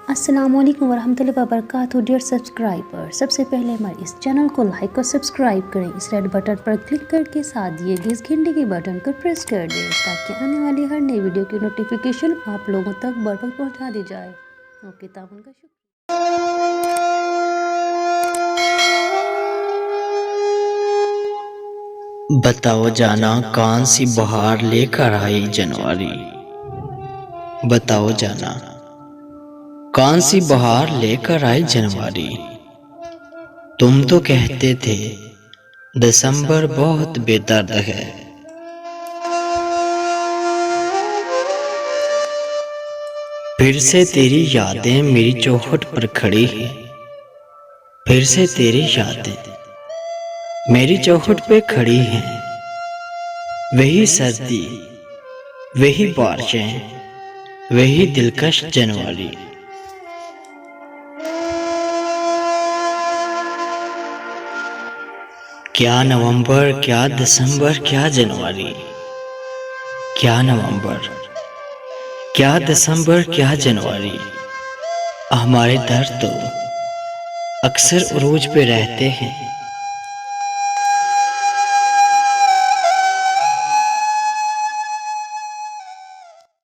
अस्सलामुअलैकुम वरहमतुल्लाहि वबरकातुहू। Dear subscriber, सबसे पहले हमारे इस चैनल को लाइक और सब्सक्राइब करें। इस रेड बटन पर क्लिक करके साथ दिए गए इस घंटे के बटन को प्रेस कर दें ताकि आने वाली हर नई वीडियो की नोटिफिकेशन आप लोगों तक बर वक्त पहुँचा दी जाए। ओके, ताउन का शुक्रिया। बताओ जाना कौन सी बहार लेकर आई जनवरी। बताओ जाना कौन सी बहार लेकर आई जनवरी। तुम तो कहते थे दिसंबर बहुत बेदर्द है। फिर से तेरी यादें मेरी चौखट पर खड़ी हैं। फिर से तेरी यादें मेरी चौखट पे खड़ी हैं। वही सर्दी, वही बारिशें, वही दिलकश जनवरी। क्या नवंबर, क्या दिसंबर, क्या जनवरी। क्या नवंबर, क्या दिसंबर, क्या जनवरी। हमारे दर्द तो अक्सर उरूज पे रहते हैं।